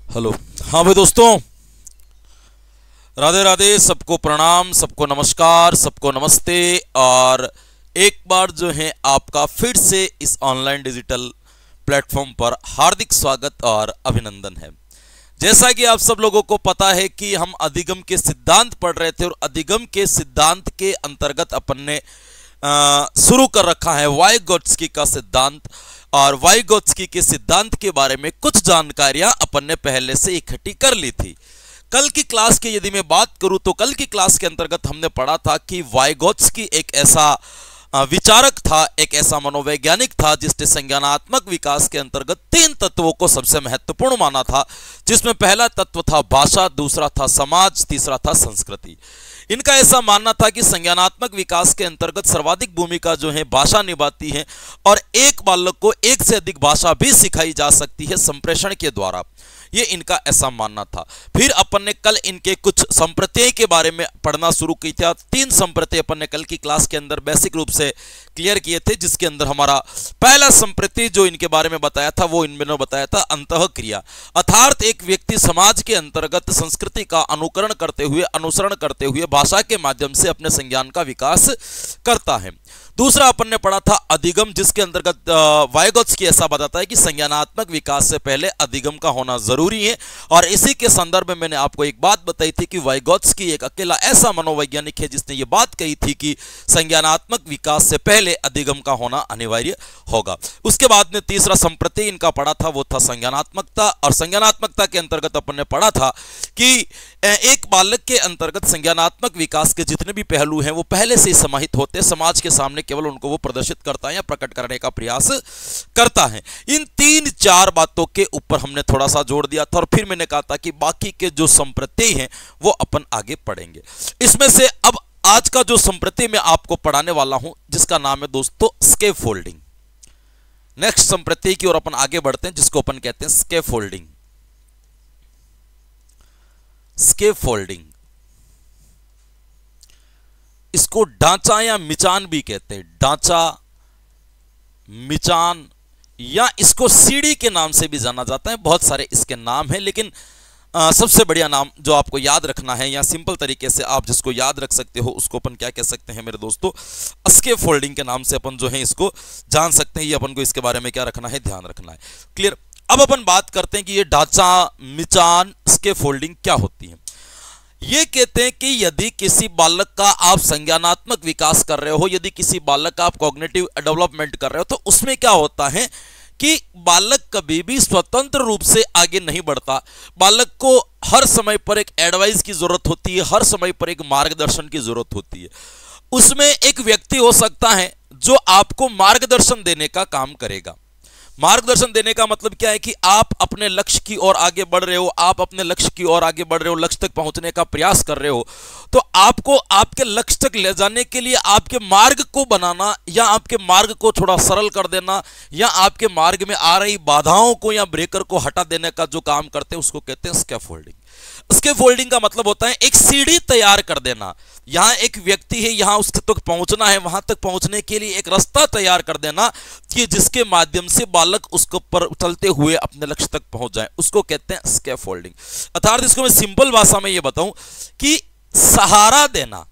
Hello. हाँ भाई दोस्तों, राधे राधे, सबको प्रणाम, सबको नमस्कार, सबको नमस्ते। और एक बार जो है आपका फिर से इस ऑनलाइन डिजिटल प्लेटफॉर्म पर हार्दिक स्वागत और अभिनंदन है। जैसा कि आप सब लोगों को पता है कि हम अधिगम के सिद्धांत पढ़ रहे थे और अधिगम के सिद्धांत के अंतर्गत अपन ने शुरू कर रखा है वाइगोत्स्की का सिद्धांत। और वाइगोत्स्की के सिद्धांत के बारे में कुछ जानकारियां अपन ने पहले से इकट्ठी कर ली थी। कल की क्लास की यदि मैं बात करूं तो कल की क्लास के अंतर्गत हमने पढ़ा था कि वाइगोत्स्की एक ऐसा विचारक था, एक ऐसा मनोवैज्ञानिक था जिसने संज्ञानात्मक विकास के अंतर्गत 3 तत्वों को सबसे महत्वपूर्ण माना था, जिसमें पहला तत्व था भाषा, दूसरा था समाज, तीसरा था संस्कृति। इनका ऐसा मानना था कि संज्ञानात्मक विकास के अंतर्गत सर्वाधिक भूमिका जो है भाषा निभाती है और एक बालक को एक से अधिक भाषा भी सिखाई जा सकती है संप्रेषण के द्वारा। ये इनका ऐसा मानना था। फिर अपन ने कल इनके कुछ संप्रत्यय के बारे में पढ़ना शुरू की थी। 3 संप्रत्यय अपन ने कल की क्लास के अंदर बेसिक रूप से क्लियर किए थे, जिसके अंदर हमारा पहला संप्रत्यय जो इनके बारे में बताया था वो इनमें बताया था अंतःक्रिया, अर्थात एक व्यक्ति समाज के अंतर्गत संस्कृति का अनुकरण करते हुए, अनुसरण करते हुए भाषा के माध्यम से अपने संज्ञान का विकास करता है। दूसरा अपन ने पढ़ा था अधिगम, जिसके अंतर्गत वाइगोत्स्की ऐसा बताता है कि संज्ञानात्मक विकास से पहले अधिगम का होना जरूरी है। और इसी के संदर्भ में मैंने आपको एक बात बताई थी कि वाइगोत्स्की एक अकेला ऐसा मनोवैज्ञानिक है जिसने ये बात कही थी कि संज्ञानात्मक विकास से पहले अधिगम का होना अनिवार्य होगा। उसके बाद में तीसरा संप्रत्यय इनका पढ़ा था वो था संज्ञानात्मकता। और संज्ञानात्मकता के अंतर्गत अपन ने पढ़ा था कि एक बालक के अंतर्गत संज्ञानात्मक विकास के जितने भी पहलू हैं वो पहले से ही समाहित होते, समाज के सामने केवल उनको वो प्रदर्शित करता है या प्रकट करने का प्रयास करता है। इन 3-4 बातों के ऊपर हमने थोड़ा सा जोड़ दिया था और फिर मैंने कहा था कि बाकी के जो संप्रत्यय हैं वो अपन आगे पढ़ेंगे। इसमें से अब आज का जो संप्रत्यय मैं आपको पढ़ाने वाला हूं जिसका नाम है दोस्तों स्कैफोल्डिंग। नेक्स्ट संप्रत्यय की ओर अपन आगे बढ़ते हैं जिसको अपन कहते हैं स्कैफोल्डिंग। स्कैफोल्डिंग, इसको ढांचा या मिचान भी कहते हैं। ढांचा, मिचान, या इसको सीढ़ी के नाम से भी जाना जाता है। बहुत सारे इसके नाम हैं, लेकिन सबसे बढ़िया नाम जो आपको याद रखना है या सिंपल तरीके से आप जिसको याद रख सकते हो उसको अपन क्या कह सकते हैं मेरे दोस्तों, स्कैफोल्डिंग के नाम से अपन जो है इसको जान सकते हैं। ये अपन को इसके बारे में क्या रखना है, ध्यान रखना है। क्लियर। अब अपन बात करते हैं कि ये ढांचा, मिचान, स्कैफोल्डिंग क्या होती है। ये कहते हैं कि यदि किसी बालक का आप संज्ञानात्मक विकास कर रहे हो, यदि किसी बालक का आप कॉग्निटिव डेवलपमेंट कर रहे हो, तो उसमें क्या होता है कि बालक कभी भी स्वतंत्र रूप से आगे नहीं बढ़ता। बालक को हर समय पर एक एडवाइस की जरूरत होती है, हर समय पर एक मार्गदर्शन की जरूरत होती है। उसमें एक व्यक्ति हो सकता है जो आपको मार्गदर्शन देने का काम करेगा। मार्गदर्शन देने का मतलब क्या है कि आप अपने लक्ष्य की ओर आगे बढ़ रहे हो, आप अपने लक्ष्य की ओर आगे बढ़ रहे हो, लक्ष्य तक पहुंचने का प्रयास कर रहे हो, तो आपको आपके लक्ष्य तक ले जाने के लिए आपके मार्ग को बनाना या आपके मार्ग को थोड़ा सरल कर देना या आपके मार्ग में आ रही बाधाओं को या ब्रेकर को हटा देने का जो काम करते हैं उसको कहते हैं स्कैफोल्डिंग। स्कैफोल्डिंग का मतलब होता है एक सीढ़ी तैयार कर देना। यहां एक व्यक्ति है, यहां उसके तक पहुंचना है, वहां तक पहुंचने के लिए एक रास्ता तैयार कर देना कि जिसके माध्यम से बालक उसको पर चलते हुए अपने लक्ष्य तक पहुंच जाए, उसको कहते हैं स्कैफोल्डिंग। अर्थात इसको मैं सिंपल भाषा में यह बताऊं कि सहारा देना।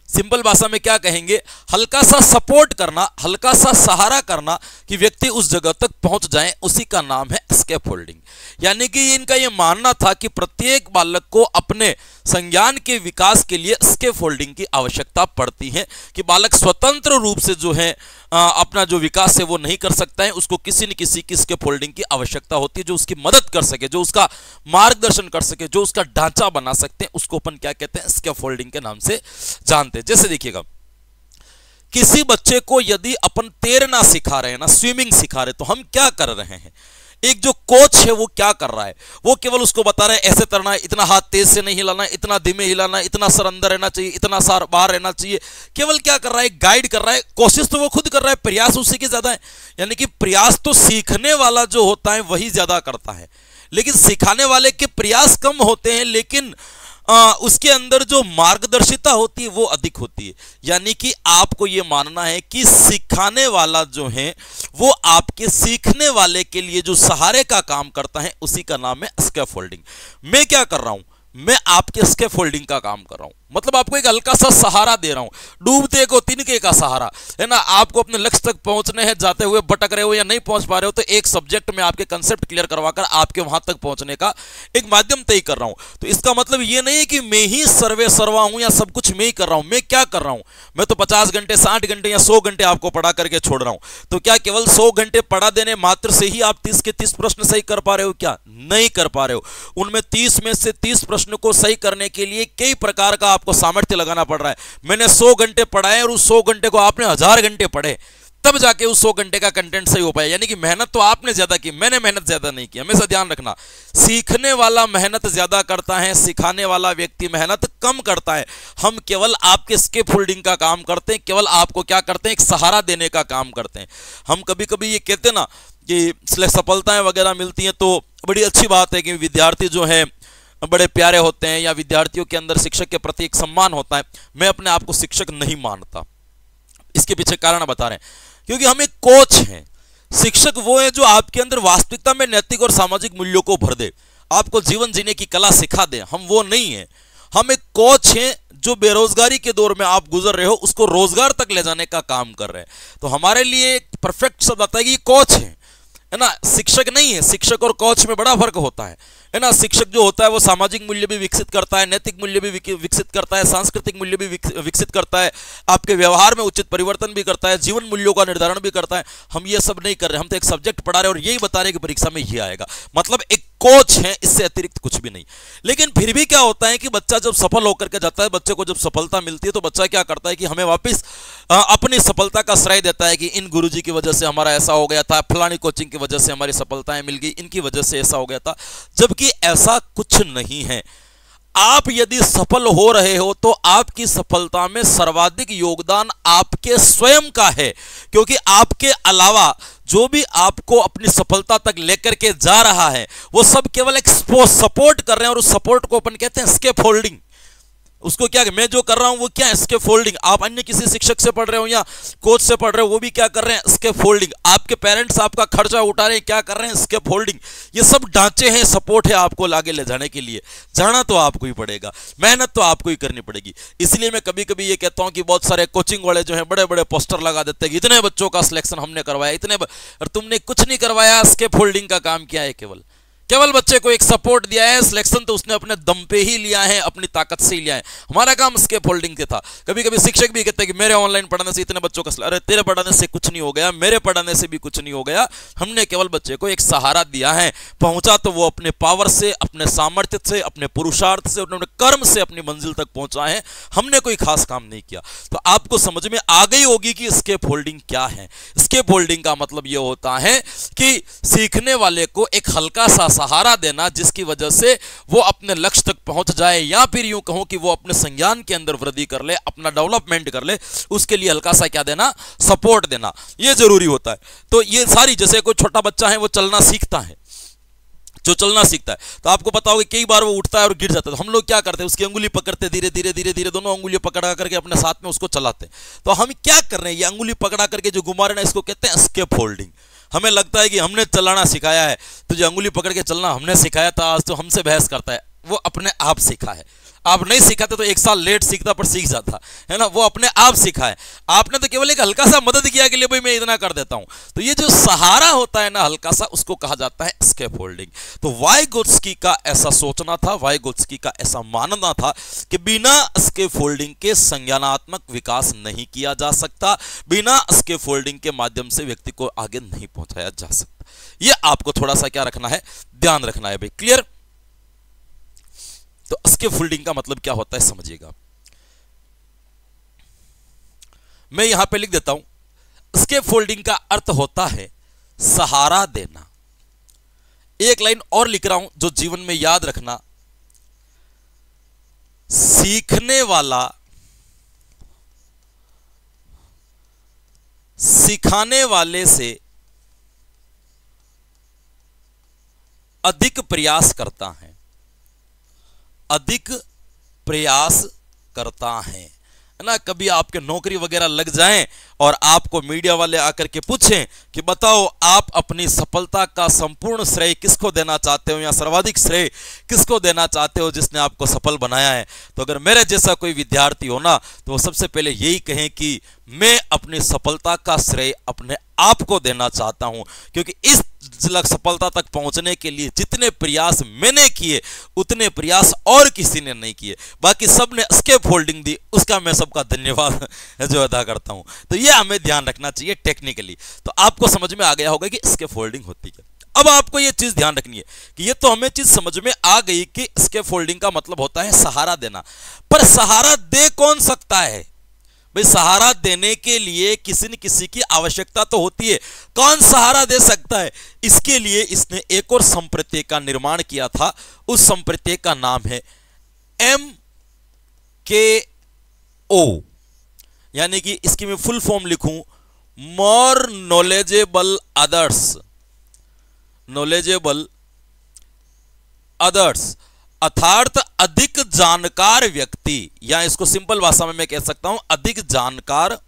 सिंपल भाषा में क्या कहेंगे, हल्का सा सपोर्ट करना, हल्का सा सहारा करना कि व्यक्ति उस जगह तक पहुंच जाए, उसी का नाम है स्कैफोल्डिंग। यानी कि इनका यह मानना था कि प्रत्येक बालक को अपने संज्ञान के विकास के लिए स्कैफोल्डिंग की आवश्यकता पड़ती है कि बालक स्वतंत्र रूप से जो है अपना जो विकास है वो नहीं कर सकता है, उसको किसी न किसी की स्कैफोल्डिंग की आवश्यकता होती है जो उसकी मदद कर सके, जो उसका मार्गदर्शन कर सके, जो उसका ढांचा बना सकते हैं, उसको अपन क्या कहते हैं, स्कैफोल्डिंग के नाम से जानते हैं। जैसे देखिएगा, किसी बच्चे को यदि अपन तैरना सिखा रहे हैं ना, स्विमिंग सिखा रहे हैं, तो हम क्या कर रहे हैं, एक जो कोच है वो क्या कर रहा है, वो केवल उसको बता रहा है ऐसे तरना है, इतना हाथ तेज से नहीं हिलाना है, इतना धीमे हिलाना है, इतना सर अंदर रहना चाहिए, इतना सर बाहर रहना चाहिए। केवल क्या कर रहा है, गाइड कर रहा है। कोशिश तो वो खुद कर रहा है, प्रयास उसी के ज्यादा है। यानी कि प्रयास तो सीखने वाला जो होता है वही ज्यादा करता है, लेकिन सिखाने वाले के प्रयास कम होते हैं, लेकिन उसके अंदर जो मार्गदर्शिता होती है वो अधिक होती है। यानी कि आपको ये मानना है कि सिखाने वाला जो है वो आपके सीखने वाले के लिए जो सहारे का काम करता है उसी का नाम है स्कैफोल्डिंग। मैं क्या कर रहा हूं, मैं आपके स्कैफोल्डिंग का काम कर रहा हूं, मतलब आपको एक हल्का सा सहारा दे रहा हूं, डूबते को तिनके का सहारा है ना। आपको अपने लक्ष्य तक पहुंचने हैं, जाते हुए भटक रहे हो या नहीं पहुंच पा रहे हो, तो एक सब्जेक्ट में आपके कंसेप्ट क्लियर करवाकर आपके वहां तक पहुंचने का एक माध्यम तय कर रहा हूं। तो इसका मतलब ये नहीं है कि मैं ही सर्वे सर्वा हूं या सब कुछ मैं ही कर रहा हूं। मैं क्या कर रहा हूं, मैं तो 50 घंटे 60 घंटे या 100 घंटे आपको पढ़ा करके छोड़ रहा हूं। तो क्या केवल 100 घंटे पढ़ा देने मात्र से ही आप 30 के 30 प्रश्न सही कर पा रहे हो? क्या नहीं कर पा रहे हो। उनमें 30 में से 30 प्रश्न को सही करने के लिए कई प्रकार का आपको सामर्थ्य लगाना पड़ रहा है। मैंने 100 घंटे पढ़ाए और उस 100 घंटे को आपने 1000 घंटे पढ़े, तब जाके उस 100 घंटे का कंटेंट सही हो पाया। यानी कि मेहनत तो आपने ज्यादा की, मैंने मेहनत ज्यादा नहीं की। हमेशा ध्यान रखना, सीखने वाला मेहनत ज्यादा करता है, सिखाने वाला व्यक्ति मेहनत कम करता है। हम केवल आपके स्कैफोल्डिंग का काम करते हैं, केवल आपको क्या करते हैं, एक सहारा देने का काम करते हैं। हम कभी कभी ये कहते हैं ना कि सफलताएं वगैरह मिलती हैं, तो बड़ी अच्छी बात है कि विद्यार्थी जो है बड़े प्यारे होते हैं या विद्यार्थियों के अंदर शिक्षक के प्रति एक सम्मान होता है। मैं अपने आप को शिक्षक नहीं मानता। इसके पीछे कारण बता रहे हैं, क्योंकि हम एक कोच हैं। शिक्षक वो है जो आपके अंदर वास्तविकता में नैतिक और सामाजिक मूल्यों को भर दे, आपको जीवन जीने की कला सिखा दे। हम वो नहीं है। हम एक कोच हैं जो बेरोजगारी के दौर में आप गुजर रहे हो उसको रोजगार तक ले जाने का काम कर रहे हैं। तो हमारे लिए एक परफेक्ट शब्द आता है कि कोच है ना, शिक्षक नहीं है। शिक्षक और कोच में बड़ा फर्क होता है ना। शिक्षक जो होता है वो सामाजिक मूल्य भी विकसित करता है, नैतिक मूल्य भी विकसित करता है, सांस्कृतिक मूल्य भी विकसित करता है, आपके व्यवहार में उचित परिवर्तन भी करता है, जीवन मूल्यों का निर्धारण भी करता है। हम ये सब नहीं कर रहे, हम तो एक सब्जेक्ट पढ़ा रहे और यही बता रहे कि परीक्षा में ये आएगा, मतलब एक कोच है, इससे अतिरिक्त कुछ भी नहीं। लेकिन फिर भी क्या होता है कि बच्चा जब सफल होकर के जाता है, बच्चे को जब सफलता मिलती है, तो बच्चा क्या करता है कि हमें वापस अपनी सफलता का श्रेय देता है कि इन गुरुजी की वजह से हमारा ऐसा हो गया था, फलानी कोचिंग की वजह से हमारी सफलताएं मिल गई, इनकी वजह से ऐसा हो गया था। जबकि ऐसा कुछ नहीं है। आप यदि सफल हो रहे हो तो आपकी सफलता में सर्वाधिक योगदान आपके स्वयं का है, क्योंकि आपके अलावा जो भी आपको अपनी सफलता तक लेकर के जा रहा है वो सब केवल एक सपोर्ट कर रहे हैं, और उस सपोर्ट को अपन कहते हैं स्कैफोल्डिंग। उसको क्या, मैं जो कर रहा हूं वो क्या है, स्कैफोल्डिंग। आप अन्य किसी शिक्षक से पढ़ रहे हो या कोच से पढ़ रहे हो, वो भी क्या कर रहे हैं, स्कैफोल्डिंग। आपके पेरेंट्स आपका खर्चा उठा रहे हैं, क्या कर रहे हैं, स्कैफोल्डिंग। ये सब ढांचे हैं, सपोर्ट है आपको आगे ले जाने के लिए। जाना तो आपको ही पड़ेगा, मेहनत तो आपको ही करनी पड़ेगी। इसलिए मैं कभी कभी ये कहता हूं कि बहुत सारे कोचिंग वाले जो है बड़े बड़े पोस्टर लगा देते हैं कि इतने बच्चों का सिलेक्शन हमने करवाया, इतने और तुमने कुछ नहीं करवाया। स्कैफोल्डिंग का काम क्या है, केवल बच्चे को एक सपोर्ट दिया है। सिलेक्शन तो उसने अपने दम पे ही लिया है, अपनी ताकत से ही लिया है। हमारा काम स्कैफोल्डिंग के था। कभी कभी शिक्षक भी कहते हैं कि मेरे ऑनलाइन पढ़ाने से इतने बच्चों का, अरे तेरे पढ़ाने से कुछ नहीं हो गया, मेरे पढ़ाने से भी कुछ नहीं हो गया। हमने केवल बच्चे को एक सहारा दिया है। पहुंचा तो वो अपने पावर से, अपने सामर्थ्य से, अपने पुरुषार्थ से, अपने कर्म से अपनी मंजिल तक पहुंचा है। हमने कोई खास काम नहीं किया। तो आपको समझ में आ गई होगी कि स्कैफोल्डिंग क्या है। स्कैफोल्डिंग का मतलब यह होता है कि सीखने वाले को एक हल्का सा सहारा देना, जिसकी वजह से वो अपने लक्ष्य तक पहुंच जाए, या फिर यूं कहूं कि वो अपने संज्ञान के अंदर वृद्धि कर ले, अपना डेवलपमेंट कर ले। उसके लिए हल्का सा क्या देना, सपोर्ट देना, ये जरूरी होता है। तो ये सारी, जैसे कोई छोटा बच्चा है वो चलना सीखता है, जो चलना सीखता है, तो आपको पता होगा कई बार वो उठता है और गिर जाता है। तो हम लोग क्या करते हैं, उसकी अंगुली पकड़ते, धीरे धीरे धीरे धीरे दोनों अंगुलियां पकड़ा करके अपने साथ में उसको चलाते हैं। तो हम क्या कर रहे हैं, ये अंगुली पकड़ा करके जो घुमा रहे हैं, इसको कहते हैं स्कैफोल्डिंग। हमें लगता है कि हमने चलाना सिखाया है, तो जो अंगुली पकड़ के चलना हमने सिखाया था, आज तो हमसे बहस करता है। वो अपने आप सीखा है। आप नहीं सिखाते तो 1 साल लेट सीखता पर सीख जाता है ना। वो अपने आप सीखा है, आपने तो केवल एक हल्का सा मदद किया के लिए भाई मैं इतना कर देता हूं। तो ये जो सहारा होता है ना हल्का सा, उसको कहा जाता है स्कैफोल्डिंग। तो वाइगोत्स्की का ऐसा सोचना था, वाइगोत्स्की का ऐसा मानना था कि बिना स्कैफोल्डिंग के संज्ञानात्मक विकास नहीं किया जा सकता, बिना स्कैफोल्डिंग के माध्यम से व्यक्ति को आगे नहीं पहुंचाया जा सकता। ये आपको थोड़ा सा क्या रखना है, ध्यान रखना है भाई। क्लियर? तो स्कैफोल्डिंग का मतलब क्या होता है समझिएगा। मैं यहां पे लिख देता हूं, स्कैफोल्डिंग का अर्थ होता है सहारा देना। एक लाइन और लिख रहा हूं जो जीवन में याद रखना, सीखने वाला सिखाने वाले से अधिक प्रयास करता है, अधिक प्रयास करता है ना। कभी आपके नौकरी वगैरह लग जाएं और आपको मीडिया वाले आकर के पूछें कि बताओ आप अपनी सफलता का संपूर्ण श्रेय किसको देना चाहते हो या सर्वाधिक श्रेय किसको देना चाहते हो जिसने आपको सफल बनाया है, तो अगर मेरे जैसा कोई विद्यार्थी हो ना तो वो सबसे पहले यही कहें कि मैं अपनी सफलता का श्रेय अपने आप को देना चाहता हूं, क्योंकि इस सफलता तक पहुंचने के लिए जितने प्रयास मैंने किए उतने प्रयास और किसी ने नहीं किए। बाकी सब ने एस्केप होल्डिंग दी, उसका मैं सबका धन्यवाद जो अदा करता हूं। तो ये हमें ध्यान रखना चाहिए टेक्निकली। तो आपको समझ में आ गया होगा कि एस्केप होल्डिंग होती है। अब आपको ये चीज ध्यान रखनी है कि ये तो हमें चीज समझ में आ गई कि एस्केप होल्डिंग का मतलब होता है सहारा देना, पर सहारा दे कौन सकता है भाई? सहारा देने के लिए किसी न किसी की आवश्यकता तो होती है। कौन सहारा दे सकता है? इसके लिए इसने एक और संप्रत्यय का निर्माण किया था। उस संप्रत्यय का नाम है MKO, यानी कि इसकी मैं फुल फॉर्म लिखूं, more knowledgeable others. Knowledgeable others अर्थात अधिक जानकार व्यक्ति, या इसको सिंपल भाषा में मैं कह सकता हूं अधिक जानकार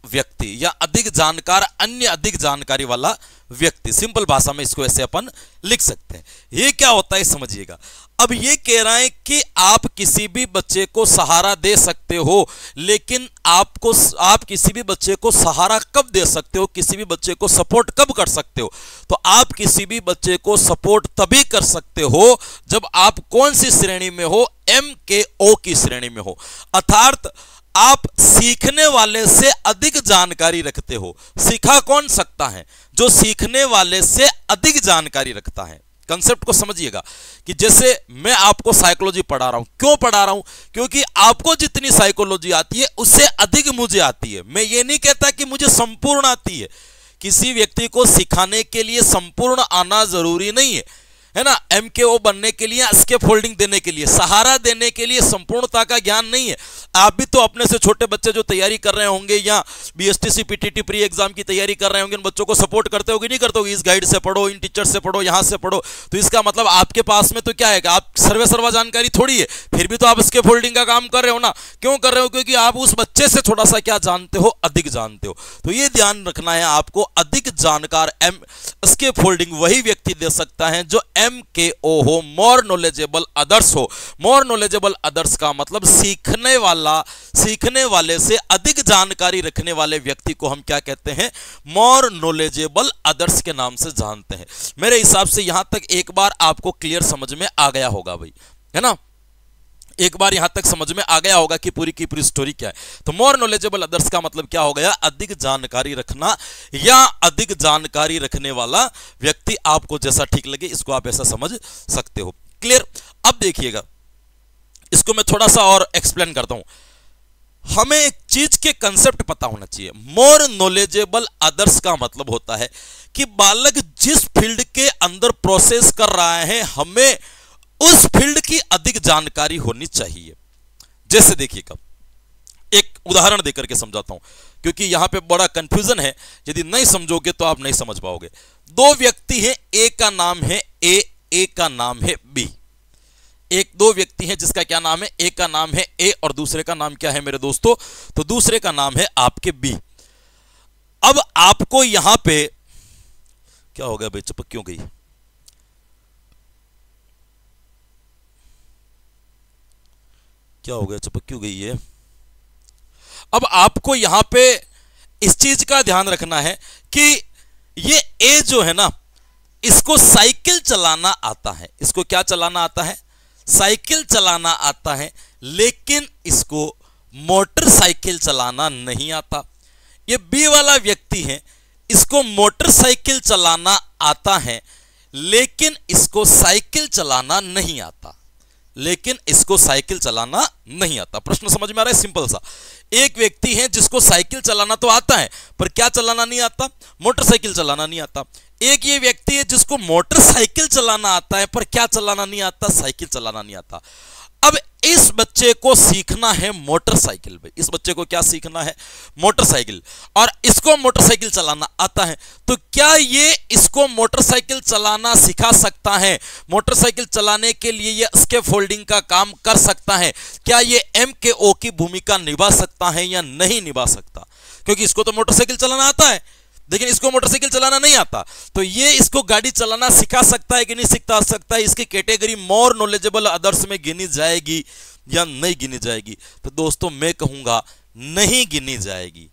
व्यक्ति, या अधिक जानकार अन्य अधिक जानकारी वाला व्यक्ति। सिंपल भाषा में इसको ऐसे अपन लिख सकते हैं। ये क्या होता है समझिएगा। अब ये कह रहा है कि आप किसी भी बच्चे को सहारा दे सकते हो, लेकिन आप किसी भी बच्चे को सहारा कब दे सकते हो, किसी भी बच्चे को सपोर्ट कब कर सकते हो? तो आप किसी भी बच्चे को सपोर्ट तभी कर सकते हो जब आप कौन सी श्रेणी में हो? MKO की श्रेणी में हो। अर्थात आप सीखने वाले से अधिक जानकारी रखते हो। सीखा कौन सकता है? जो सीखने वाले से अधिक जानकारी रखता है। कंसेप्ट को समझिएगा कि जैसे मैं आपको साइकोलॉजी पढ़ा रहा हूं, क्यों पढ़ा रहा हूं? क्योंकि आपको जितनी साइकोलॉजी आती है उससे अधिक मुझे आती है। मैं ये नहीं कहता कि मुझे संपूर्ण आती है। किसी व्यक्ति को सिखाने के लिए संपूर्ण आना जरूरी नहीं है ना। MKO बनने के लिए, एस्केप होल्डिंग देने के लिए, सहारा देने के लिए संपूर्णता का ज्ञान नहीं है। आप भी तो अपने से छोटे बच्चे जो तैयारी कर रहे होंगे या BSTC PTT प्री एग्जाम की तैयारी कर रहे होंगे, उन बच्चों को सपोर्ट करते होगे नहीं करते होगे? इस गाइड से पढ़ो, इन टीचर से पढ़ो, यहां से पढ़ो। तो इसका मतलब आपके पास में तो क्या है कि आप सर्वा जानकारी थोड़ी है, फिर भी तो आप एस्केप होल्डिंग का काम कर रहे हो ना। क्यों कर रहे हो? क्योंकि आप उस बच्चे से थोड़ा सा क्या जानते हो? अधिक जानते हो। तो ये ध्यान रखना है आपको, अधिक जानकार एस्केप होल्डिंग वही व्यक्ति दे सकता है जो MKO हो, मोर नॉलेजेबल अदर्स हो। मोर नॉलेजेबल अदर्स का मतलब सीखने वाले से अधिक जानकारी रखने वाले व्यक्ति को हम क्या कहते हैं? मोर नॉलेजेबल अदर्स के नाम से जानते हैं। मेरे हिसाब से यहां तक एक बार आपको क्लियर समझ में आ गया होगा भाई, है ना। एक बार यहां तक समझ में आ गया होगा कि पूरी की पूरी स्टोरी क्या है। तो मोर नॉलेजेबल अदर्स का मतलब क्या हो गया? अधिक जानकारी रखना या अधिक जानकारी रखने वाला व्यक्ति। आपको जैसा ठीक लगे इसको आप ऐसा समझ सकते हो। क्लियर? अब देखिएगा, इसको मैं थोड़ा सा और एक्सप्लेन करता हूं। हमें एक चीज के कंसेप्ट पता होना चाहिए। मोर नॉलेजेबल अदर्स का मतलब होता है कि बालक जिस फील्ड के अंदर प्रोसेस कर रहा है, हमें उस फील्ड की अधिक जानकारी होनी चाहिए। जैसे देखिएगा, एक उदाहरण देकर के समझाता हूं, क्योंकि यहां पे बड़ा कंफ्यूजन है। यदि नहीं समझोगे तो आप नहीं समझ पाओगे। दो व्यक्ति हैं, ए का नाम है ए का नाम है बी। दो व्यक्ति हैं जिसका क्या नाम है? एक का नाम है ए और दूसरे का नाम क्या है मेरे दोस्तों? तो दूसरे का नाम है आपके बी। अब आपको यहां पे क्या हो गया भाई? चिपक क्यों गई? क्या हो गया? चिपक क्यों गई है? अब आपको यहां पे इस चीज का ध्यान रखना है कि ये ए जो है ना, इसको साइकिल चलाना आता है। इसको क्या चलाना आता है? साइकिल चलाना आता है, लेकिन इसको मोटरसाइकिल चलाना नहीं आता। ये बी वाला व्यक्ति है, इसको मोटरसाइकिल चलाना आता है, लेकिन इसको साइकिल चलाना नहीं आता। लेकिन इसको साइकिल चलाना नहीं आता। प्रश्न समझ में आ रहा है? सिंपल सा। एक व्यक्ति है जिसको साइकिल चलाना तो आता है, पर क्या चलाना नहीं आता? मोटरसाइकिल चलाना नहीं आता। एक ये व्यक्ति है जिसको मोटरसाइकिल चलाना आता है, पर क्या चलाना नहीं आता? साइकिल चलाना नहीं आता। अब इस बच्चे को सीखना है मोटरसाइकिल। भाई इस बच्चे को क्या सीखना है? मोटरसाइकिल। और इसको मोटरसाइकिल चलाना आता है, तो क्या ये इसको मोटरसाइकिल चलाना सिखा सकता है? मोटरसाइकिल चलाने के लिए ये स्कैफोल्डिंग का काम कर सकता है? क्या ये MKO की भूमिका निभा सकता है या नहीं निभा सकता? क्योंकि इसको तो मोटरसाइकिल चलाना आता है, लेकिन इसको मोटरसाइकिल चलाना नहीं आता। तो ये इसको गाड़ी चलाना सिखा सकता है कि नहीं सिखा सकता है? इसकी कैटेगरी मोर नॉलेजेबल अदर्स में गिनी जाएगी या नहीं गिनी जाएगी? तो दोस्तों मैं कहूंगा नहीं गिनी जाएगी।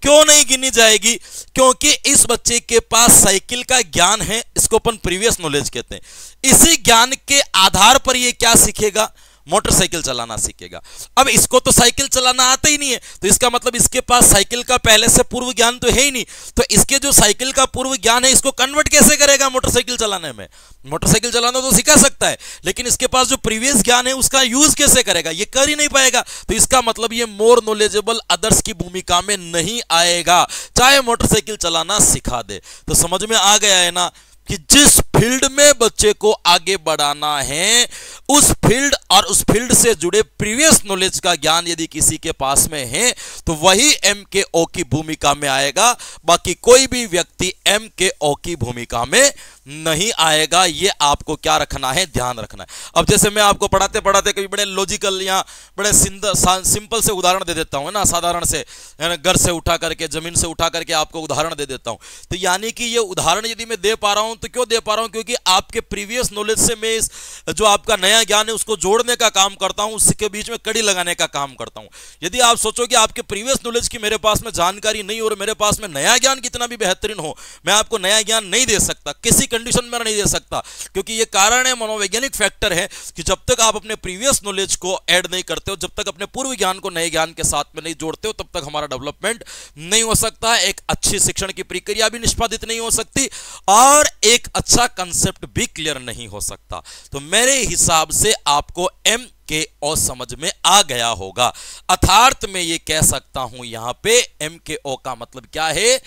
क्यों नहीं गिनी जाएगी? क्योंकि इस बच्चे के पास साइकिल का ज्ञान है, इसको अपन प्रीवियस नॉलेज कहते हैं। इसी ज्ञान के आधार पर ये क्या सीखेगा? मोटरसाइकिल चलाना सीखेगा। अब इसको तो साइकिल चलाना आता ही नहीं है, तो इसका मतलब इसके पास साइकिल का पहले से पूर्व ज्ञान तो है ही नहीं। तो इसके जो साइकिल का पूर्व ज्ञान है, इसको कन्वर्ट कैसे करेगा मोटरसाइकिल चलाने में? मोटरसाइकिल चलाना तो सिखा सकता है, लेकिन इसके पास जो प्रीवियस ज्ञान है उसका यूज कैसे करेगा? ये कर ही नहीं पाएगा। तो इसका मतलब ये मोर नॉलेजेबल अदर्स की भूमिका में नहीं आएगा, चाहे मोटरसाइकिल चलाना सिखा दे। तो समझ में आ गया है ना कि जिस फील्ड में बच्चे को आगे बढ़ाना है, उस फील्ड और उस फील्ड से जुड़े प्रीवियस नॉलेज का ज्ञान यदि किसी के पास में है, तो वही MKO की भूमिका में आएगा। बाकी कोई भी व्यक्ति MKO की भूमिका में नहीं आएगा। ये आपको क्या रखना है? ध्यान रखना है। अब जैसे मैं आपको पढ़ाते पढ़ाते कभी बड़े लॉजिकल या बड़े सिंपल से उदाहरण दे देता हूं ना, साधारण से, घर से उठा करके, जमीन से उठा करके आपको उदाहरण दे देता हूं। तो यानी कि ये उदाहरण यदि मैं दे पा रहा हूं तो क्यों दे पा रहा हूं? क्योंकि आपके प्रीवियस नॉलेज से मैं इस जो आपका नया ज्ञान है उसको जोड़ने का काम करता हूं, उसके बीच में कड़ी लगाने का काम करता हूं। यदि आप सोचो कि आपके प्रीवियस नॉलेज की मेरे पास में जानकारी नहीं और मेरे पास में नया ज्ञान कितना भी बेहतरीन हो, मैं आपको नया ज्ञान नहीं दे सकता, किसी कंडीशन में नहीं दे सकता। क्योंकि ये कारण है, मनोवैज्ञानिक फैक्टर है कि जब तक आप अपने प्रीवियस नॉलेज को ऐड नहीं करते हो, जब तक अपने पूर्व ज्ञान को नए ज्ञान के साथ में नहीं जोड़ते हो, तब तक हमारा डेवलपमेंट नहीं हो सकता, एक अच्छी शिक्षण की प्रक्रिया भी निष्पादित नहीं हो सकती और एक अच्छा कंसेप्ट भी क्लियर नहीं हो सकता। तो मेरे हिसाब से आपको MKO समझ में आ गया होगा। अर्थात मैं ये कह सकता हूं यहां पे MKO का मतलब क्या है?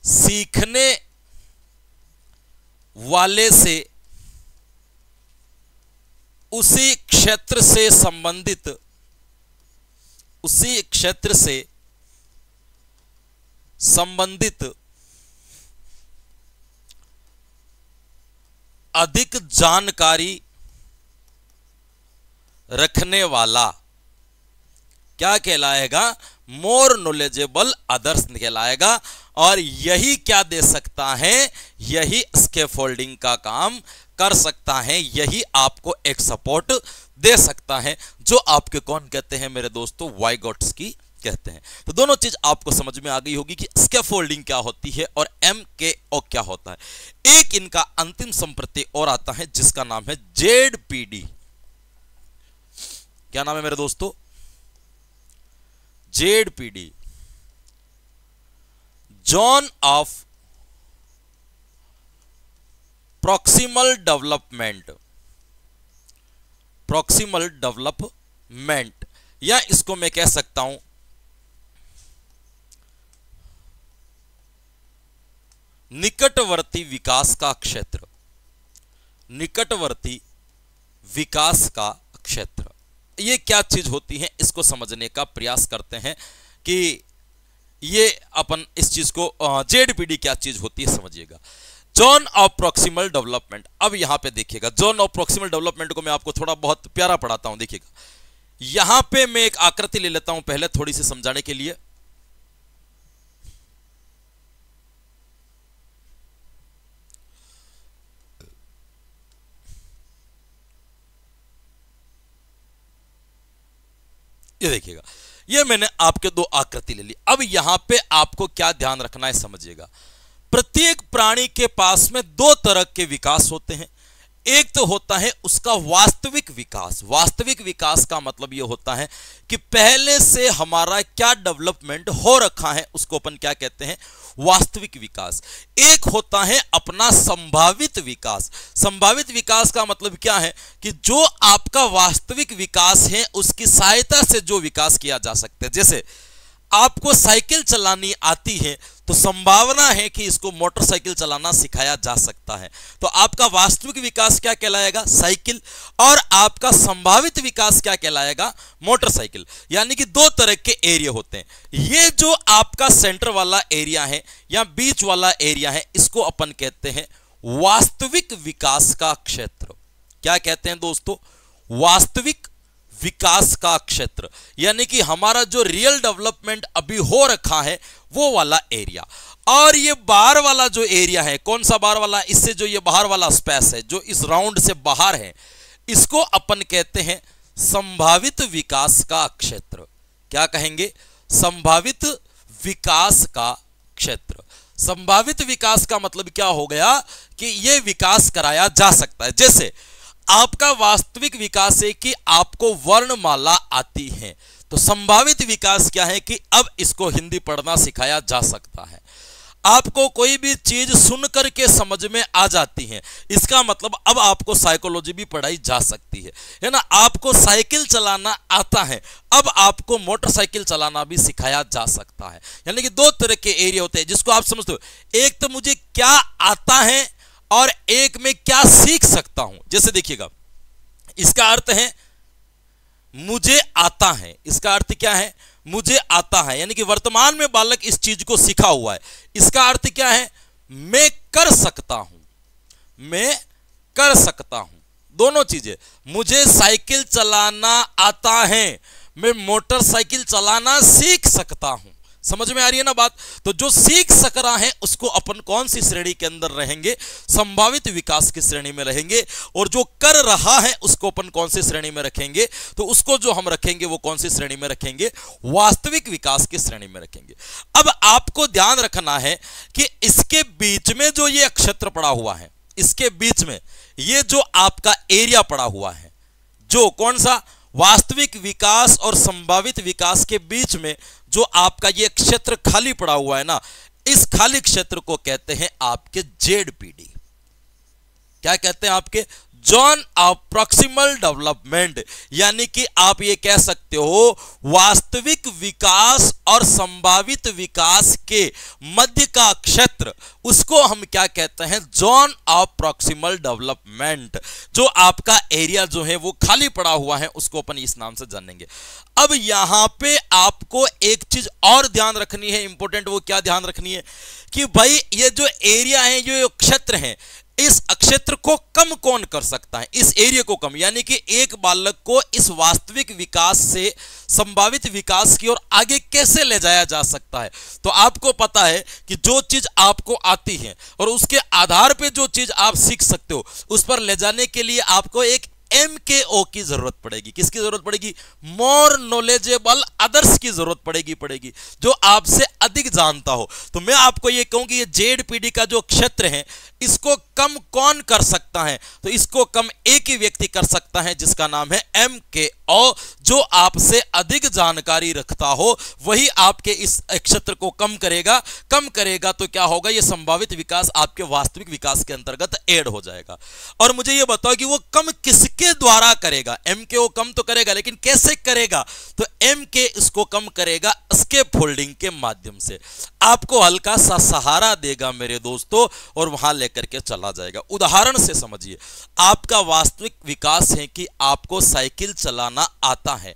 सीखने वाले से उसी क्षेत्र से संबंधित अधिक जानकारी रखने वाला क्या कहलाएगा? मोर नॉलेजेबल अदर्स कहलाएगा। और यही क्या दे सकता है? यही स्कैफोल्डिंग का काम कर सकता है, यही आपको एक सपोर्ट दे सकता है, जो आपके कौन कहते हैं मेरे दोस्तों? वाइगोट्स्की कहते हैं। तो दोनों चीज आपको समझ में आ गई होगी कि स्कैफोल्डिंग क्या होती है और MKO क्या होता है। एक इनका अंतिम संप्रत्यय और आता है जिसका नाम है ZPD। क्या नाम है मेरे दोस्तों? ZPD, zone of proximal development, या इसको मैं कह सकता हूं निकटवर्ती विकास का क्षेत्र। निकटवर्ती विकास का क्षेत्र, ये क्या चीज होती है इसको समझने का प्रयास करते हैं कि ये अपन इस चीज को ZPD क्या चीज होती है समझिएगा। Zone of proximal development. अब यहां पे देखिएगा, जोन ऑफ प्रॉक्सिमल डेवलपमेंट को मैं आपको थोड़ा बहुत प्यारा पढ़ाता हूं। देखिएगा, यहां पे मैं एक आकृति ले लेता हूं पहले थोड़ी सी समझाने के लिए। ये देखिएगा, ये मैंने आपके दो आकृति ले ली। अब यहां पे आपको क्या ध्यान रखना है समझिएगा। प्रत्येक प्राणी के पास में दो तरह के विकास होते हैं। एक तो होता है उसका वास्तविक विकास। वास्तविक विकास का मतलब यह होता है कि पहले से हमारा क्या डेवलपमेंट हो रखा है, उसको अपन क्या कहते हैं? वास्तविक विकास। एक होता है अपना संभावित विकास। संभावित विकास का मतलब क्या है कि जो आपका वास्तविक विकास है उसकी सहायता से जो विकास किया जा सकता है। जैसे आपको साइकिल चलानी आती है तो संभावना है कि इसको मोटरसाइकिल चलाना सिखाया जा सकता है। तो आपका वास्तविक विकास क्या कहलाएगा? साइकिल। और आपका संभावित विकास क्या कहलाएगा? मोटरसाइकिल। यानी कि दो तरह के एरिया होते हैं। ये जो आपका सेंटर वाला एरिया है या बीच वाला एरिया है, इसको अपन कहते हैं वास्तविक विकास का क्षेत्र। क्या कहते हैं दोस्तों? वास्तविक विकास का क्षेत्र। यानी कि हमारा जो रियल डेवलपमेंट अभी हो रखा है वो वाला एरिया। और ये बाहर वाला जो एरिया है, कौन सा बाहर वाला? इससे जो ये बाहर वाला स्पेस है जो इस राउंड से बाहर है, इसको अपन कहते हैं संभावित विकास का क्षेत्र। क्या कहेंगे? संभावित विकास का क्षेत्र। संभावित विकास का मतलब क्या हो गया कि यह विकास कराया जा सकता है। जैसे आपका वास्तविक विकास है कि आपको वर्णमाला आती है, तो संभावित विकास क्या है कि अब इसको हिंदी पढ़ना सिखाया जा सकता है। आपको कोई भी चीज सुन करके समझ में आ जाती है, इसका मतलब अब आपको साइकोलॉजी भी पढ़ाई जा सकती है ना। आपको साइकिल चलाना आता है, अब आपको मोटरसाइकिल चलाना भी सिखाया जा सकता है। यानी कि दो तरह के एरिया होते हैं जिसको आप समझते हो। एक तो मुझे क्या आता है और एक में क्या सीख सकता हूं। जैसे देखिएगा, इसका अर्थ है मुझे आता है। इसका अर्थ क्या है? मुझे आता है। यानी कि वर्तमान में बालक इस चीज को सीखा हुआ है। इसका अर्थ क्या है? मैं कर सकता हूं। मैं कर सकता हूं। दोनों चीजें। मुझे साइकिल चलाना आता है, मैं मोटरसाइकिल चलाना सीख सकता हूं। समझ में आ रही है ना बात? तो जो सीख सक रहा है उसको अपन कौन सी श्रेणी के अंदर रहेंगे? संभावित विकास की श्रेणी में रहेंगे। और जो कर रहा है उसको अपन कौन सी श्रेणी में रखेंगे? तो उसको जो हम रखेंगे वो कौन सी श्रेणी में रखेंगे? वास्तविक विकास की श्रेणी में रखेंगे। अब आपको ध्यान रखना है कि इसके बीच में जो ये क्षेत्र पड़ा हुआ है, इसके बीच में ये जो आपका एरिया पड़ा हुआ है, जो कौन सा? वास्तविक विकास और संभावित विकास के बीच में जो आपका ये क्षेत्र खाली पड़ा हुआ है ना, इस खाली क्षेत्र को कहते हैं आपके जेडपीडी। क्या कहते हैं? आपके जोन ऑफ प्रॉक्सिमल डेवलपमेंट। यानी कि आप ये कह सकते हो वास्तविक विकास और संभावित विकास के मध्य का क्षेत्र, उसको हम क्या कहते हैं? Zone of proximal development. जो आपका एरिया जो है वो खाली पड़ा हुआ है उसको अपन इस नाम से जानेंगे। अब यहां पे आपको एक चीज और ध्यान रखनी है, इंपॉर्टेंट। वो क्या ध्यान रखनी है कि भाई ये जो एरिया है, जो क्षेत्र है, इस क्षेत्र को कम कौन कर सकता है? इस एरिया को कम। यानी कि एक बालक को इस वास्तविक विकास से संभावित विकास की ओर आगे कैसे ले जाया जा सकता है? तो आपको पता है कि जो चीज आपको आती है और उसके आधार पे जो चीज आप सीख सकते हो, उस पर ले जाने के लिए आपको एक MKO की जरूरत पड़ेगी। किसकी जरूरत पड़ेगी? मोर नॉलेजेबल अदर्स की जरूरत पड़ेगी, जो आपसे अधिक जानता हो। तो मैं आपको ये कहूं कि ये जेडपीडी का जो क्षेत्र है, इसको कम कौन कर सकता है? तो इसको कम एक ही व्यक्ति कर सकता है जिसका नाम है MKO। जो आपसे अधिक जानकारी रखता हो वही आपके इस क्षेत्र को कम करेगा। कम करेगा तो क्या होगा? ये संभावित विकास आपके वास्तविक विकास के अंतर्गत ऐड हो जाएगा। और मुझे ये बताओ कि वो कम किसके द्वारा करेगा? MKO कम तो करेगा, लेकिन कैसे करेगा? तो MK इसको कम करेगा स्केप फोल्डिंग के माध्यम से। आपको हल्का सा सहारा देगा मेरे दोस्तों और वहां लेकर के चला जाएगा। उदाहरण से समझिए, आपका वास्तविक विकास है कि आपको साइकिल चलाना आता है।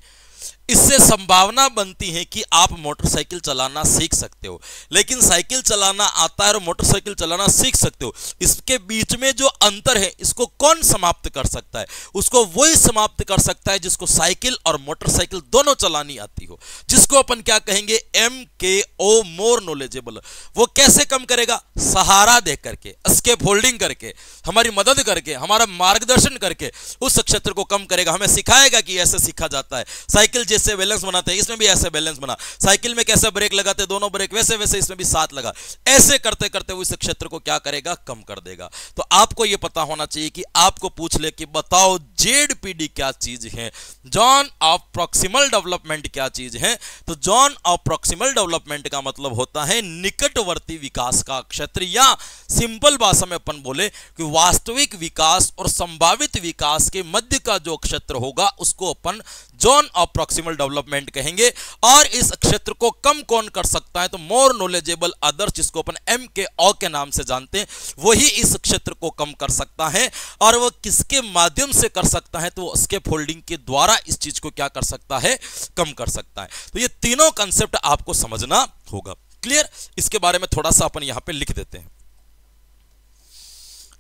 इससे संभावना बनती है कि आप मोटरसाइकिल चलाना सीख सकते हो। लेकिन साइकिल चलाना आता है और मोटरसाइकिल चलाना सीख सकते हो, इसके बीच में जो अंतर है इसको कौन समाप्त कर सकता है? उसको वही समाप्त कर सकता है जिसको साइकिल और मोटरसाइकिल दोनों चलानी आती हो, जिसको अपन क्या कहेंगे? MKO, more knowledgeable. वो कैसे कम करेगा? सहारा दे करके, स्केप होल्डिंग करके, हमारी मदद करके, हमारा मार्गदर्शन करके उस क्षेत्र को कम करेगा। हमें सिखाएगा कि ऐसे सीखा जाता है। साइकिल जैसे बैलेंस बनाते हैं, इसमें भी ऐसे बैलेंस बना। साइकिल में कैसे ब्रेक लगाते हैं, दोनों ब्रेक, वैसे वैसे इसमें भी साथ लगा। ऐसे करते करते वो इस क्षेत्र को क्या करेगा? कम कर देगा। तो आपको यह पता होना चाहिए कि आपको पूछ ले कि बताओ जेडपीडी क्या चीज है, जोन ऑफ प्रॉक्सिमल डेवलपमेंट क्या चीज है? तो जोन ऑफ प्रॉक्सिमल डेवलपमेंट का मतलब होता है निकटवर्ती विकास का क्षेत्र, या सिंपल भाषा में अपन बोले कि वास्तविक विकास और संभावित विकास के मध्य का जो क्षेत्र होगा उसको अपन zone of proximal proximal development कहेंगे। और इस क्षेत्र को कम कौन कर सकता है, तो मोर नॉलेजेबल अदर्स, जिसको अपन MKO के नाम से जानते हैं, वही इस क्षेत्र को कम कर सकता है। और वह किसके माध्यम से कर सकता है, तो वो स्केप होल्डिंग के द्वारा इस चीज को क्या कर सकता है, कम कर सकता है। तो ये तीनों कंसेप्ट आपको समझना होगा। क्लियर? इसके बारे में थोड़ा सा अपन यहां पे लिख देते हैं।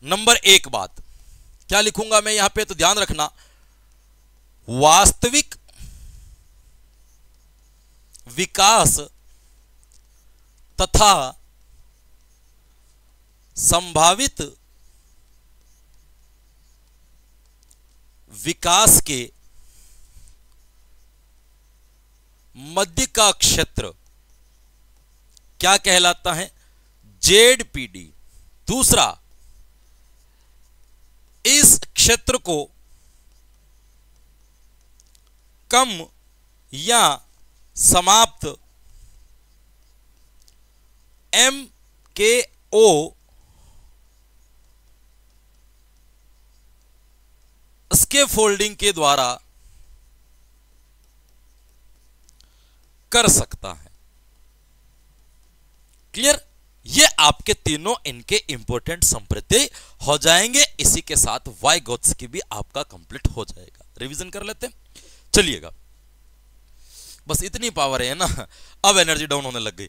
नंबर 1 बात क्या लिखूंगा मैं यहां पे, तो ध्यान रखना, वास्तविक विकास तथा संभावित विकास के मध्य का क्षेत्र क्या कहलाता है, ZPD। दूसरा, इस क्षेत्र को कम या समाप्त MKO स्केप फोल्डिंग के द्वारा कर सकता है। क्लियर? ये आपके तीनों इनके इंपॉर्टेंट संप्रत्यय हो जाएंगे। इसी के साथ वाइगोत्स्की भी आपका कंप्लीट हो जाएगा। रिवीजन कर लेते हैं, चलिएगा। बस इतनी पावर है ना, अब एनर्जी डाउन होने लग गई।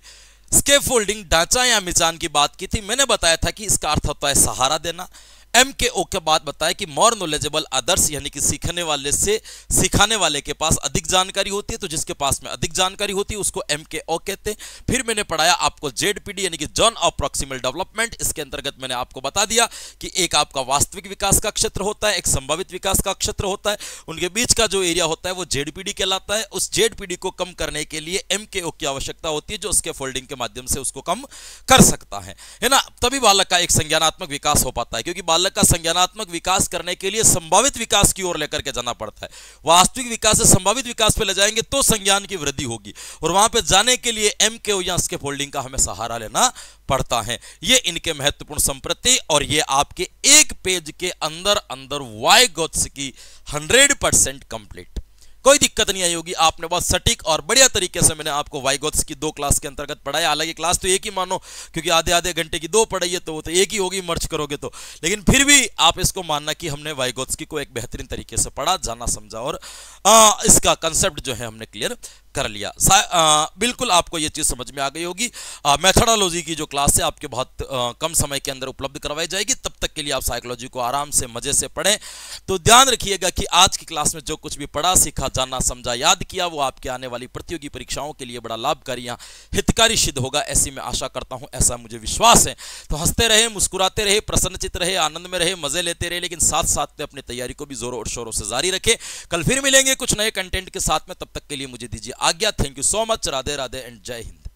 स्केप फोल्डिंग ढांचा या मिचान की बात की थी, मैंने बताया था कि इसका अर्थ होता है सहारा देना। MKO के बाद बताया कि मोर नॉलेजेबल अदर्स, यानी कि सीखने वाले से सिखाने वाले के पास अधिक जानकारी होती है, तो जिसके पास में अधिक जानकारी होती है उसको MKO कहते हैं। फिर मैंने पढ़ाया आपको ZPD यानी कि जोन ऑफ प्रॉक्सिमल डेवलपमेंट। इसके अंतर्गत मैंने आपको बता दिया कि एक आपका वास्तविक विकास का क्षेत्र होता है, एक संभावित विकास का क्षेत्र होता है, उनके बीच का जो एरिया होता है वो ZPD कहलाता है। उस ZPD को कम करने के लिए MKO की आवश्यकता होती है, जो उसके फोल्डिंग के माध्यम से उसको कम कर सकता है ना। तभी बालक का एक संज्ञानात्मक विकास हो पाता है, क्योंकि बालक का संज्ञानात्मक विकास करने के लिए संभावित विकास की ओर लेकर के जाना पड़ता है। वास्तविक विकास से संभावित विकास पे ले जाएंगे तो संज्ञान की वृद्धि होगी, और वहां पे जाने के लिए MKO या स्केप फोल्डिंग का हमें सहारा लेना पड़ता है। ये इनके महत्वपूर्ण संप्रत्यय, और ये आपके एक पेज के अंदर अंदर वाइगोत्स्की 100% कंप्लीट। कोई दिक्कत नहीं आई होगी, आपने बहुत सटीक और बढ़िया तरीके से मैंने आपको वाइगोत्स्की 2 क्लास के अंतर्गत पढ़ाया। हालांकि क्लास तो एक ही मानो, क्योंकि आधे आधे घंटे की 2 पढ़ाई है, तो वो तो एक ही होगी मर्ज करोगे तो, लेकिन फिर भी आप इसको मानना कि हमने वाइगोत्स्की को एक बेहतरीन तरीके से पढ़ा, जाना, समझा, और इसका कंसेप्ट जो है हमने क्लियर कर लिया। बिल्कुल आपको ये चीज समझ में आ गई होगी। मेथोडोलॉजी की जो क्लास है आपके बहुत कम समय के अंदर उपलब्ध करवाई जाएगी। तब तक के लिए आप साइकोलॉजी को आराम से मजे से पढ़ें। तो ध्यान रखिएगा कि आज की क्लास में जो कुछ भी पढ़ा, सीखा, जाना, समझा, याद किया, वो आपके आने वाली प्रतियोगी परीक्षाओं के लिए बड़ा लाभकारी या हितकारी सिद्ध होगा, ऐसी मैं आशा करता हूं, ऐसा मुझे विश्वास है। तो हंसते रहे, मुस्कुराते रहे, प्रसन्नचित रहे, आनंद में रहे, मजे लेते रहे, लेकिन साथ साथ में अपनी तैयारी को भी जोरों और शोरों से जारी रखें। कल फिर मिलेंगे कुछ नए कंटेंट के साथ में, तब तक के लिए मुझे दीजिए आज्ञा। Thank you so much. Radhe Radhe and जय हिंद।